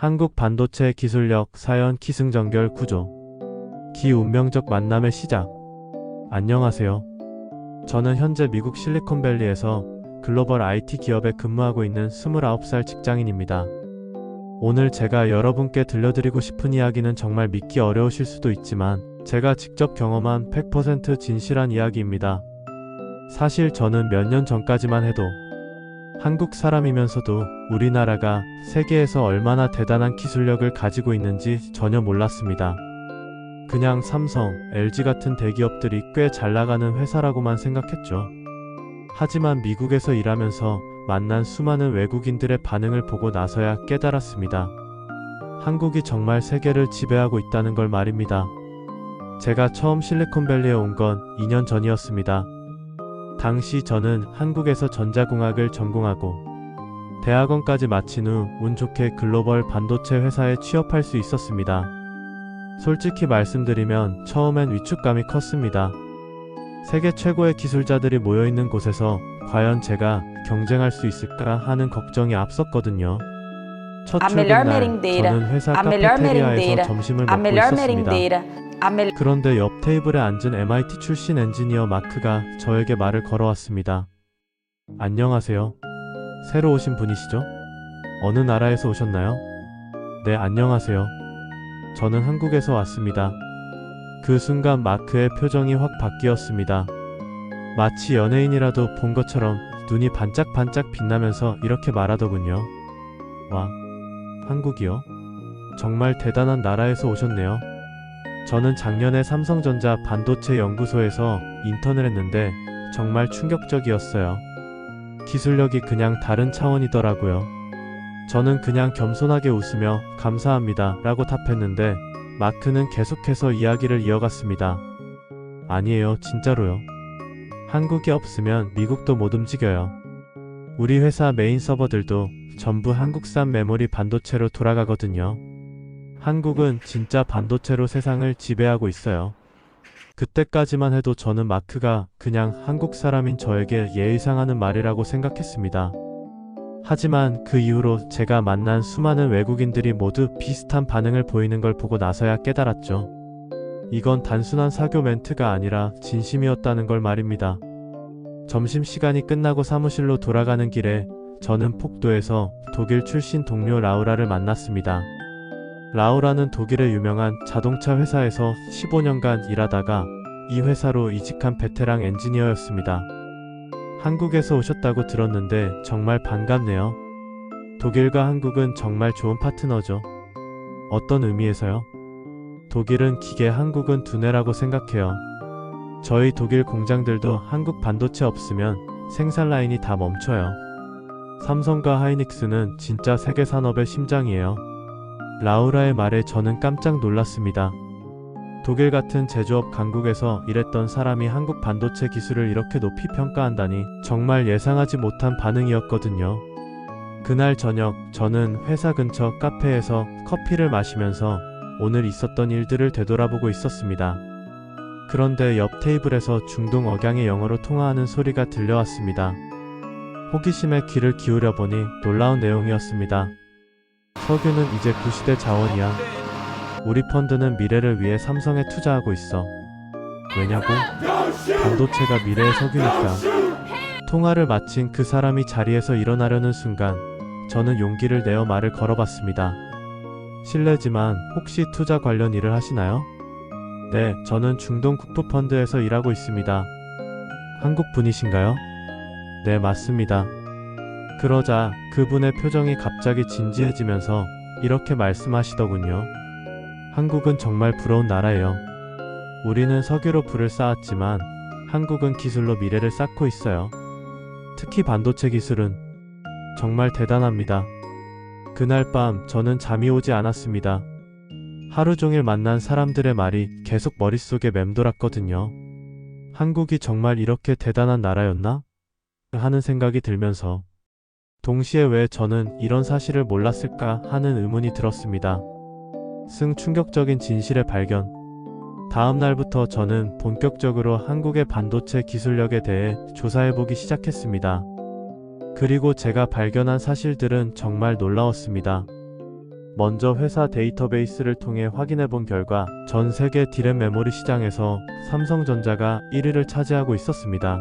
한국 반도체 기술력 사연 기승전결 구조. 기운명적 만남의 시작. 안녕하세요. 저는 현재 미국 실리콘밸리에서 글로벌 IT 기업에 근무하고 있는 29살 직장인입니다. 오늘 제가 여러분께 들려드리고 싶은 이야기는 정말 믿기 어려우실 수도 있지만 제가 직접 경험한 100% 진실한 이야기입니다. 사실 저는 몇 년 전까지만 해도 한국 사람이면서도 우리나라가 세계에서 얼마나 대단한 기술력을 가지고 있는지 전혀 몰랐습니다. 그냥 삼성, LG 같은 대기업들이 꽤 잘 나가는 회사라고만 생각했죠. 하지만 미국에서 일하면서 만난 수많은 외국인들의 반응을 보고 나서야 깨달았습니다. 한국이 정말 세계를 지배하고 있다는 걸 말입니다. 제가 처음 실리콘밸리에 온 건 2년 전이었습니다. 당시 저는 한국에서 전자공학을 전공하고 대학원까지 마친 후 운 좋게 글로벌 반도체 회사에 취업할 수 있었습니다. 솔직히 말씀드리면 처음엔 위축감이 컸습니다. 세계 최고의 기술자들이 모여있는 곳에서 과연 제가 경쟁할 수 있을까 하는 걱정이 앞섰거든요. 첫 출근날 저는 회사 카페테리아에서 점심을 먹고 있었습니다. 그런데 옆 테이블에 앉은 MIT 출신 엔지니어 마크가 저에게 말을 걸어왔습니다. 안녕하세요. 새로 오신 분이시죠? 어느 나라에서 오셨나요? 네, 안녕하세요. 저는 한국에서 왔습니다. 그 순간 마크의 표정이 확 바뀌었습니다. 마치 연예인이라도 본 것처럼 눈이 반짝반짝 빛나면서 이렇게 말하더군요. 와, 한국이요? 정말 대단한 나라에서 오셨네요. 저는 작년에 삼성전자 반도체 연구소에서 인턴을 했는데 정말 충격적이었어요. 기술력이 그냥 다른 차원이더라고요. 저는 그냥 겸손하게 웃으며 감사합니다 라고 답했는데 마크는 계속해서 이야기를 이어갔습니다. 아니에요, 진짜로요. 한국이 없으면 미국도 못 움직여요. 우리 회사 메인 서버들도 전부 한국산 메모리 반도체로 돌아가거든요. 한국은 진짜 반도체로 세상을 지배하고 있어요. 그때까지만 해도 저는 마크가 그냥 한국 사람인 저에게 예의상하는 말이라고 생각했습니다. 하지만 그 이후로 제가 만난 수많은 외국인들이 모두 비슷한 반응을 보이는 걸 보고 나서야 깨달았죠. 이건 단순한 사교 멘트가 아니라 진심이었다는 걸 말입니다. 점심시간이 끝나고 사무실로 돌아가는 길에 저는 폭도에서 독일 출신 동료 라우라를 만났습니다. 라우라는 독일의 유명한 자동차 회사에서 15년간 일하다가 이 회사로 이직한 베테랑 엔지니어였습니다. 한국에서 오셨다고 들었는데 정말 반갑네요. 독일과 한국은 정말 좋은 파트너죠. 어떤 의미에서요? 독일은 기계, 한국은 두뇌라고 생각해요. 저희 독일 공장들도 한국 반도체 없으면 생산 라인이 다 멈춰요. 삼성과 하이닉스는 진짜 세계 산업의 심장이에요. 라우라의 말에 저는 깜짝 놀랐습니다. 독일 같은 제조업 강국에서 일했던 사람이 한국 반도체 기술을 이렇게 높이 평가한다니 정말 예상하지 못한 반응이었거든요. 그날 저녁 저는 회사 근처 카페에서 커피를 마시면서 오늘 있었던 일들을 되돌아보고 있었습니다. 그런데 옆 테이블에서 중동 억양의 영어로 통화하는 소리가 들려왔습니다. 호기심에 귀를 기울여 보니 놀라운 내용이었습니다. 석유는 이제 구시대 자원이야. 우리 펀드는 미래를 위해 삼성에 투자하고 있어. 왜냐고? 반도체가 미래의 석유니까. 통화를 마친 그 사람이 자리에서 일어나려는 순간 저는 용기를 내어 말을 걸어봤습니다. 실례지만 혹시 투자 관련 일을 하시나요? 네, 저는 중동 국부펀드에서 일하고 있습니다. 한국 분이신가요? 네, 맞습니다. 그러자 그분의 표정이 갑자기 진지해지면서 이렇게 말씀하시더군요. 한국은 정말 부러운 나라예요. 우리는 석유로 불을 쌓았지만 한국은 기술로 미래를 쌓고 있어요. 특히 반도체 기술은 정말 대단합니다. 그날 밤 저는 잠이 오지 않았습니다. 하루 종일 만난 사람들의 말이 계속 머릿속에 맴돌았거든요. 한국이 정말 이렇게 대단한 나라였나? 하는 생각이 들면서 동시에 왜 저는 이런 사실을 몰랐을까 하는 의문이 들었습니다. 충격적인 진실의 발견. 다음 날부터 저는 본격적으로 한국의 반도체 기술력에 대해 조사해보기 시작했습니다. 그리고 제가 발견한 사실들은 정말 놀라웠습니다. 먼저 회사 데이터베이스를 통해 확인해 본 결과 전 세계 디램 메모리 시장에서 삼성전자가 1위를 차지하고 있었습니다.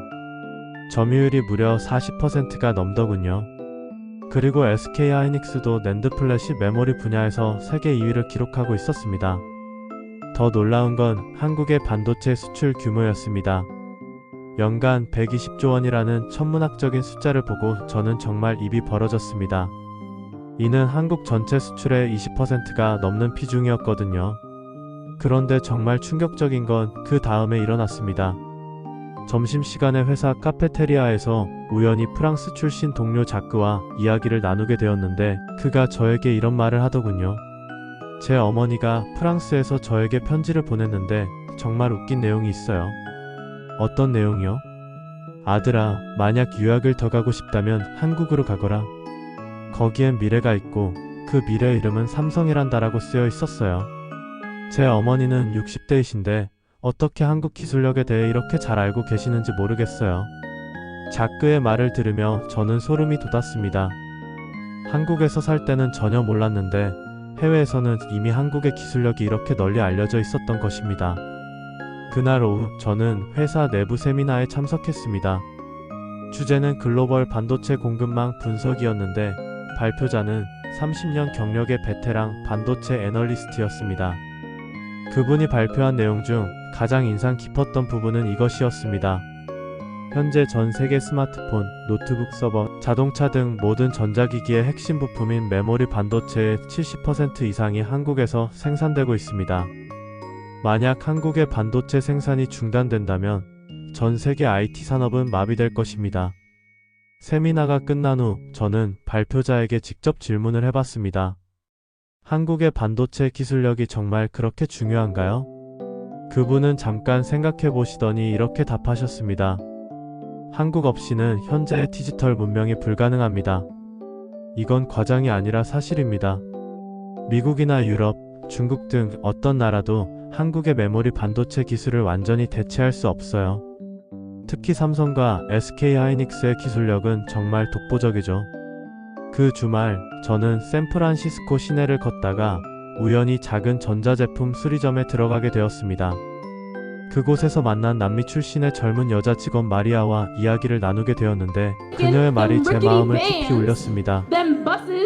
점유율이 무려 40%가 넘더군요. 그리고 SK하이닉스도 낸드 플래시 메모리 분야에서 세계 2위를 기록하고 있었습니다. 더 놀라운 건 한국의 반도체 수출 규모였습니다. 연간 120조 원이라는 천문학적인 숫자를 보고 저는 정말 입이 벌어졌습니다. 이는 한국 전체 수출의 20%가 넘는 비중이었거든요. 그런데 정말 충격적인 건 그 다음에 일어났습니다. 점심시간에 회사 카페테리아에서 우연히 프랑스 출신 동료 자크와 이야기를 나누게 되었는데 그가 저에게 이런 말을 하더군요. 제 어머니가 프랑스에서 저에게 편지를 보냈는데 정말 웃긴 내용이 있어요. 어떤 내용이요? 아들아, 만약 유학을 더 가고 싶다면 한국으로 가거라. 거기엔 미래가 있고 그 미래 이름은 삼성이란다라고 쓰여 있었어요. 제 어머니는 60대이신데 어떻게 한국 기술력에 대해 이렇게 잘 알고 계시는지 모르겠어요. 자크의 말을 들으며 저는 소름이 돋았습니다. 한국에서 살 때는 전혀 몰랐는데 해외에서는 이미 한국의 기술력이 이렇게 널리 알려져 있었던 것입니다. 그날 오후 저는 회사 내부 세미나에 참석했습니다. 주제는 글로벌 반도체 공급망 분석이었는데 발표자는 30년 경력의 베테랑 반도체 애널리스트였습니다. 그분이 발표한 내용 중 가장 인상 깊었던 부분은 이것이었습니다. 현재 전 세계 스마트폰, 노트북 서버, 자동차 등 모든 전자기기의 핵심 부품인 메모리 반도체의 70% 이상이 한국에서 생산되고 있습니다. 만약 한국의 반도체 생산이 중단된다면 전 세계 IT 산업은 마비될 것입니다. 세미나가 끝난 후 저는 발표자에게 직접 질문을 해봤습니다. 한국의 반도체 기술력이 정말 그렇게 중요한가요? 그분은 잠깐 생각해 보시더니 이렇게 답하셨습니다. 한국 없이는 현재의 디지털 문명이 불가능합니다. 이건 과장이 아니라 사실입니다. 미국이나 유럽, 중국 등 어떤 나라도 한국의 메모리 반도체 기술을 완전히 대체할 수 없어요. 특히 삼성과 SK하이닉스의 기술력은 정말 독보적이죠. 그 주말 저는 샌프란시스코 시내를 걷다가 우연히 작은 전자제품 수리점에 들어가게 되었습니다. 그곳에서 만난 남미 출신의 젊은 여자 직원 마리아와 이야기를 나누게 되었는데 그녀의 말이 제 마음을 깊이 울렸습니다.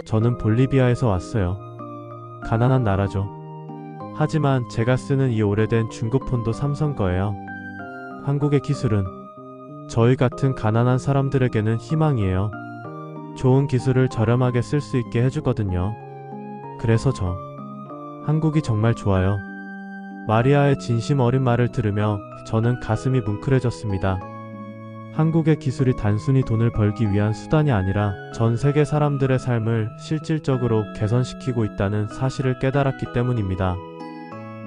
저는 볼리비아에서 왔어요. 가난한 나라죠. 하지만 제가 쓰는 이 오래된 중고폰도 삼성 거예요. 한국의 기술은 저희 같은 가난한 사람들에게는 희망이에요. 좋은 기술을 저렴하게 쓸 수 있게 해주거든요. 그래서 한국이 정말 좋아요. 마리아의 진심 어린 말을 들으며 저는 가슴이 뭉클해졌습니다. 한국의 기술이 단순히 돈을 벌기 위한 수단이 아니라 전 세계 사람들의 삶을 실질적으로 개선시키고 있다는 사실을 깨달았기 때문입니다.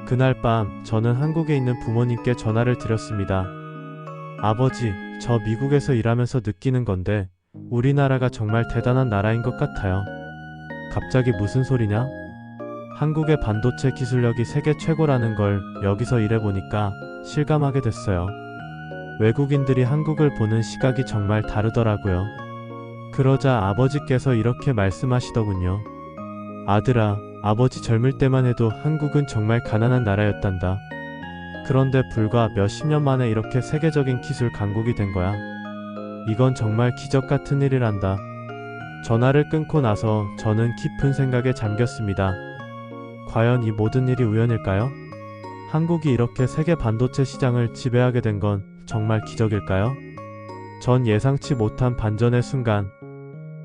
그날 밤 저는 한국에 있는 부모님께 전화를 드렸습니다. 아버지, 저 미국에서 일하면서 느끼는 건데 우리나라가 정말 대단한 나라인 것 같아요. 갑자기 무슨 소리냐? 한국의 반도체 기술력이 세계 최고라는 걸 여기서 일해보니까 실감하게 됐어요. 외국인들이 한국을 보는 시각이 정말 다르더라고요. 그러자 아버지께서 이렇게 말씀하시더군요. 아들아, 아버지 젊을 때만 해도 한국은 정말 가난한 나라였단다. 그런데 불과 몇십 년 만에 이렇게 세계적인 기술 강국이 된 거야. 이건 정말 기적 같은 일이란다. 전화를 끊고 나서 저는 깊은 생각에 잠겼습니다. 과연 이 모든 일이 우연일까요? 한국이 이렇게 세계 반도체 시장을 지배하게 된 건 정말 기적일까요? 전 예상치 못한 반전의 순간,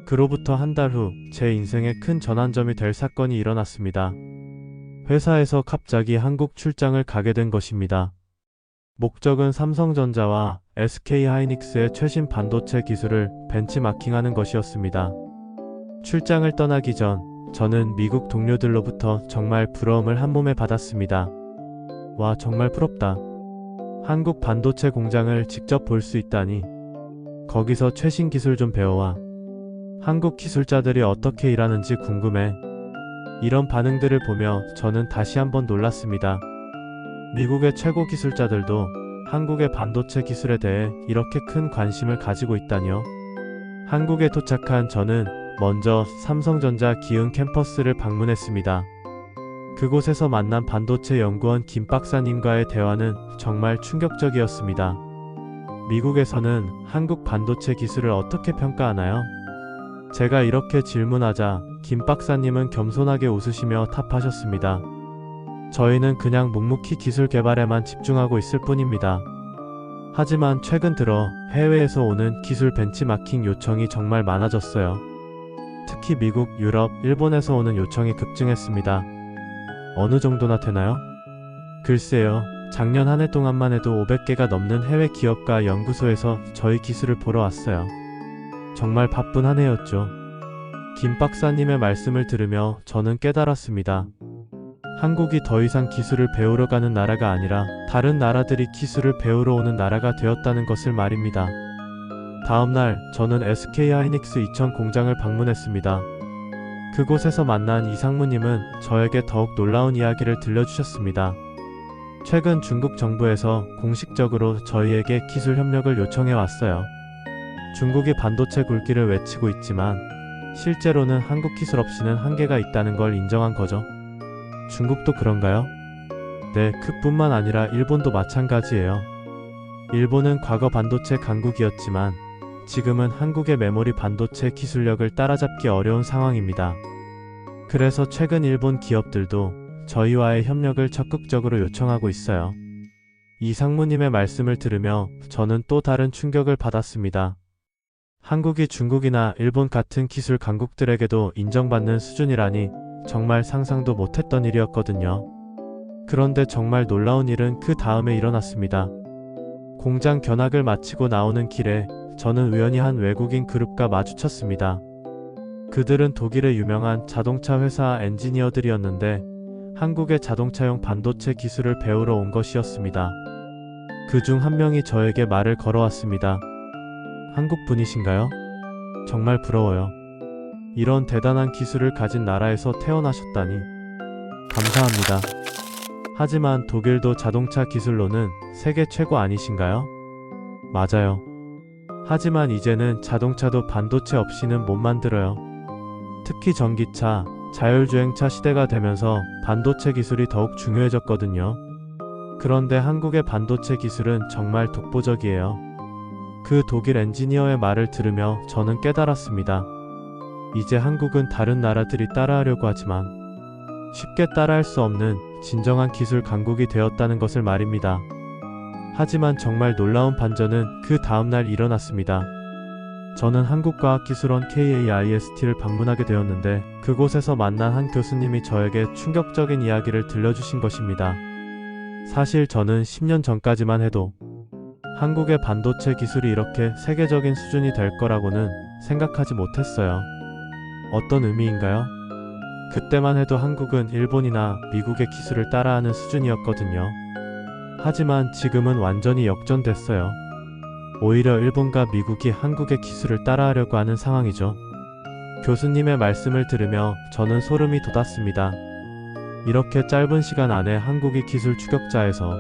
그로부터 한 달 후 제 인생에 큰 전환점이 될 사건이 일어났습니다. 회사에서 갑자기 한국 출장을 가게 된 것입니다. 목적은 삼성전자와 SK하이닉스의 최신 반도체 기술을 벤치마킹하는 것이었습니다. 출장을 떠나기 전 저는 미국 동료들로부터 정말 부러움을 한 몸에 받았습니다. 와, 정말 부럽다. 한국 반도체 공장을 직접 볼 수 있다니. 거기서 최신 기술 좀 배워와. 한국 기술자들이 어떻게 일하는지 궁금해. 이런 반응들을 보며 저는 다시 한번 놀랐습니다. 미국의 최고 기술자들도 한국의 반도체 기술에 대해 이렇게 큰 관심을 가지고 있다니요. 한국에 도착한 저는 먼저 삼성전자 기흥 캠퍼스를 방문했습니다. 그곳에서 만난 반도체 연구원 김 박사님과의 대화는 정말 충격적이었습니다. 미국에서는 한국 반도체 기술을 어떻게 평가하나요? 제가 이렇게 질문하자 김 박사님은 겸손하게 웃으시며 답하셨습니다. 저희는 그냥 묵묵히 기술 개발에만 집중하고 있을 뿐입니다. 하지만 최근 들어 해외에서 오는 기술 벤치마킹 요청이 정말 많아졌어요. 특히 미국, 유럽, 일본에서 오는 요청이 급증했습니다. 어느 정도나 되나요? 글쎄요. 작년 한 해 동안만 해도 500개가 넘는 해외 기업과 연구소에서 저희 기술을 보러 왔어요. 정말 바쁜 한 해였죠. 김 박사님의 말씀을 들으며 저는 깨달았습니다. 한국이 더 이상 기술을 배우러 가는 나라가 아니라 다른 나라들이 기술을 배우러 오는 나라가 되었다는 것을 말입니다. 다음날 저는 SK하이닉스 이천 공장을 방문했습니다. 그곳에서 만난 이상무님은 저에게 더욱 놀라운 이야기를 들려주셨습니다. 최근 중국 정부에서 공식적으로 저희에게 기술 협력을 요청해 왔어요. 중국이 반도체 굴기를 외치고 있지만 실제로는 한국 기술 없이는 한계가 있다는 걸 인정한 거죠. 중국도 그런가요? 네, 그뿐만 아니라 일본도 마찬가지예요. 일본은 과거 반도체 강국이었지만 지금은 한국의 메모리 반도체 기술력을 따라잡기 어려운 상황입니다. 그래서 최근 일본 기업들도 저희와의 협력을 적극적으로 요청하고 있어요. 이 상무님의 말씀을 들으며 저는 또 다른 충격을 받았습니다. 한국이 중국이나 일본 같은 기술 강국들에게도 인정받는 수준이라니 정말 상상도 못했던 일이었거든요. 그런데 정말 놀라운 일은 그 다음에 일어났습니다. 공장 견학을 마치고 나오는 길에 저는 우연히 한 외국인 그룹과 마주쳤습니다. 그들은 독일의 유명한 자동차 회사 엔지니어들이었는데 한국의 자동차용 반도체 기술을 배우러 온 것이었습니다. 그중 한 명이 저에게 말을 걸어왔습니다. 한국 분이신가요? 정말 부러워요. 이런 대단한 기술을 가진 나라에서 태어나셨다니. 감사합니다. 하지만 독일도 자동차 기술로는 세계 최고 아니신가요? 맞아요. 하지만 이제는 자동차도 반도체 없이는 못 만들어요. 특히 전기차, 자율주행차 시대가 되면서 반도체 기술이 더욱 중요해졌거든요. 그런데 한국의 반도체 기술은 정말 독보적이에요. 그 독일 엔지니어의 말을 들으며 저는 깨달았습니다. 이제 한국은 다른 나라들이 따라하려고 하지만 쉽게 따라할 수 없는 진정한 기술 강국이 되었다는 것을 말입니다. 하지만 정말 놀라운 반전은 그 다음날 일어났습니다. 저는 한국과학기술원 KAIST를 방문하게 되었는데 그곳에서 만난 한 교수님이 저에게 충격적인 이야기를 들려주신 것입니다. 사실 저는 10년 전까지만 해도 한국의 반도체 기술이 이렇게 세계적인 수준이 될 거라고는 생각하지 못했어요. 어떤 의미인가요? 그때만 해도 한국은 일본이나 미국의 기술을 따라하는 수준이었거든요. 하지만 지금은 완전히 역전됐어요. 오히려 일본과 미국이 한국의 기술을 따라하려고 하는 상황이죠. 교수님의 말씀을 들으며 저는 소름이 돋았습니다. 이렇게 짧은 시간 안에 한국이 기술 추격자에서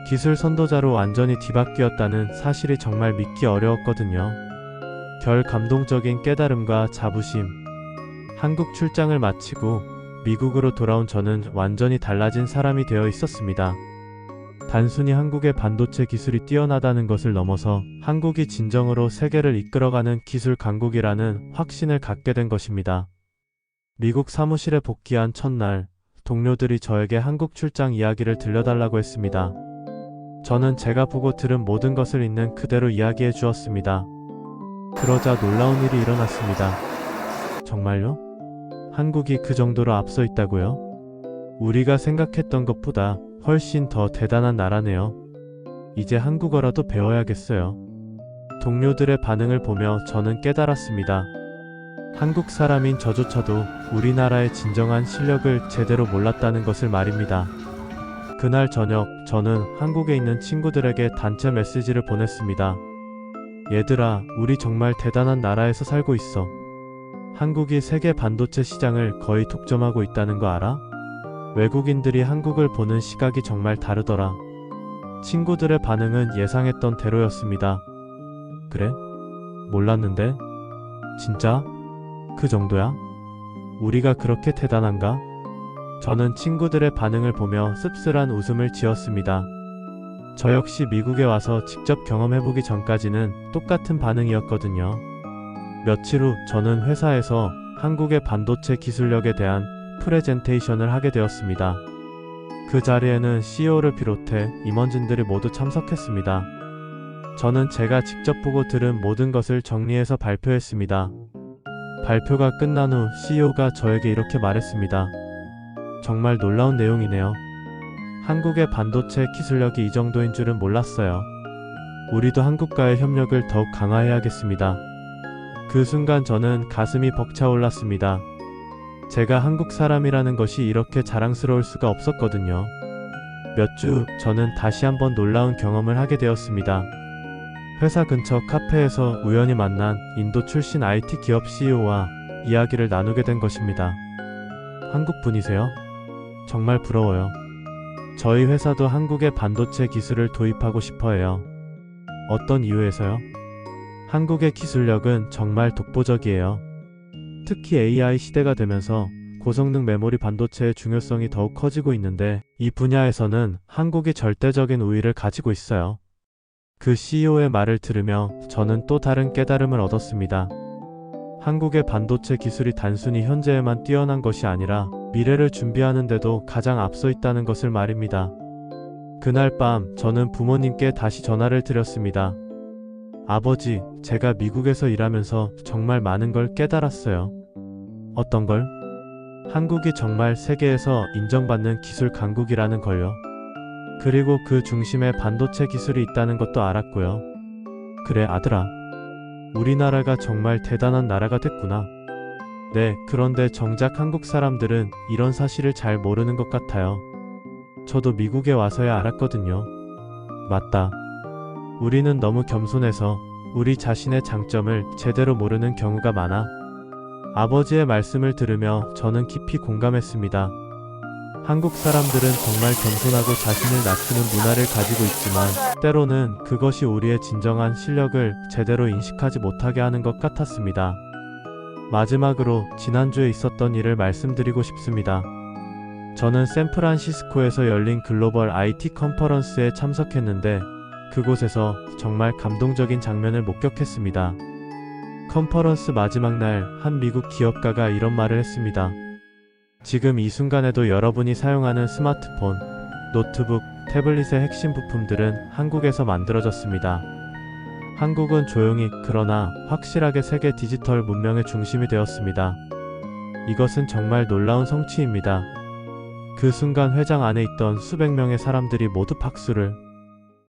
기술 선도자로 완전히 뒤바뀌었다는 사실이 정말 믿기 어려웠거든요. 결 감동적인 깨달음과 자부심. 한국 출장을 마치고 미국으로 돌아온 저는 완전히 달라진 사람이 되어 있었습니다. 단순히 한국의 반도체 기술이 뛰어나다는 것을 넘어서 한국이 진정으로 세계를 이끌어가는 기술 강국이라는 확신을 갖게 된 것입니다. 미국 사무실에 복귀한 첫날, 동료들이 저에게 한국 출장 이야기를 들려달라고 했습니다. 저는 제가 보고 들은 모든 것을 있는 그대로 이야기해 주었습니다. 그러자 놀라운 일이 일어났습니다. 정말요? 한국이 그 정도로 앞서 있다고요? 우리가 생각했던 것보다 훨씬 더 대단한 나라네요. 이제 한국어라도 배워야겠어요. 동료들의 반응을 보며 저는 깨달았습니다. 한국 사람인 저조차도 우리나라의 진정한 실력을 제대로 몰랐다는 것을 말입니다. 그날 저녁 저는 한국에 있는 친구들에게 단체 메시지를 보냈습니다. 얘들아, 우리 정말 대단한 나라에서 살고 있어. 한국이 세계 반도체 시장을 거의 독점하고 있다는 거 알아? 외국인들이 한국을 보는 시각이 정말 다르더라. 친구들의 반응은 예상했던 대로였습니다. 그래? 몰랐는데? 진짜? 그 정도야? 우리가 그렇게 대단한가? 저는 친구들의 반응을 보며 씁쓸한 웃음을 지었습니다. 저 역시 미국에 와서 직접 경험해보기 전까지는 똑같은 반응이었거든요. 며칠 후 저는 회사에서 한국의 반도체 기술력에 대한 프레젠테이션을 하게 되었습니다. 그 자리에는 CEO를 비롯해 임원진들이 모두 참석했습니다. 저는 제가 직접 보고 들은 모든 것을 정리해서 발표했습니다. 발표가 끝난 후 CEO가 저에게 이렇게 말했습니다. 정말 놀라운 내용이네요. 한국의 반도체 기술력이 이 정도인 줄은 몰랐어요. 우리도 한국과의 협력을 더욱 강화해야겠습니다. 그 순간 저는 가슴이 벅차올랐습니다. 제가 한국 사람이라는 것이 이렇게 자랑스러울 수가 없었거든요. 몇 주 후 저는 다시 한번 놀라운 경험을 하게 되었습니다. 회사 근처 카페에서 우연히 만난 인도 출신 IT 기업 CEO와 이야기를 나누게 된 것입니다. 한국 분이세요? 정말 부러워요. 저희 회사도 한국의 반도체 기술을 도입하고 싶어 해요. 어떤 이유에서요? 한국의 기술력은 정말 독보적이에요. 특히 AI 시대가 되면서 고성능 메모리 반도체의 중요성이 더욱 커지고 있는데 이 분야에서는 한국이 절대적인 우위를 가지고 있어요. 그 CEO의 말을 들으며 저는 또 다른 깨달음을 얻었습니다. 한국의 반도체 기술이 단순히 현재에만 뛰어난 것이 아니라 미래를 준비하는데도 가장 앞서 있다는 것을 말입니다. 그날 밤 저는 부모님께 다시 전화를 드렸습니다. 아버지, 제가 미국에서 일하면서 정말 많은 걸 깨달았어요. 어떤 걸? 한국이 정말 세계에서 인정받는 기술 강국이라는 걸요. 그리고 그 중심에 반도체 기술이 있다는 것도 알았고요. 그래, 아들아. 우리나라가 정말 대단한 나라가 됐구나. 네, 그런데 정작 한국 사람들은 이런 사실을 잘 모르는 것 같아요. 저도 미국에 와서야 알았거든요. 맞다. 우리는 너무 겸손해서 우리 자신의 장점을 제대로 모르는 경우가 많아. 아버지의 말씀을 들으며 저는 깊이 공감했습니다. 한국 사람들은 정말 겸손하고 자신을 낮추는 문화를 가지고 있지만 때로는 그것이 우리의 진정한 실력을 제대로 인식하지 못하게 하는 것 같았습니다. 마지막으로 지난주에 있었던 일을 말씀드리고 싶습니다. 저는 샌프란시스코에서 열린 글로벌 IT 컨퍼런스에 참석했는데 그곳에서 정말 감동적인 장면을 목격했습니다. 컨퍼런스 마지막 날 한 미국 기업가가 이런 말을 했습니다. 지금 이 순간에도 여러분이 사용하는 스마트폰, 노트북, 태블릿의 핵심 부품들은 한국에서 만들어졌습니다. 한국은 조용히 그러나 확실하게 세계 디지털 문명의 중심이 되었습니다. 이것은 정말 놀라운 성취입니다. 그 순간 회장 안에 있던 수백 명의 사람들이 모두 박수를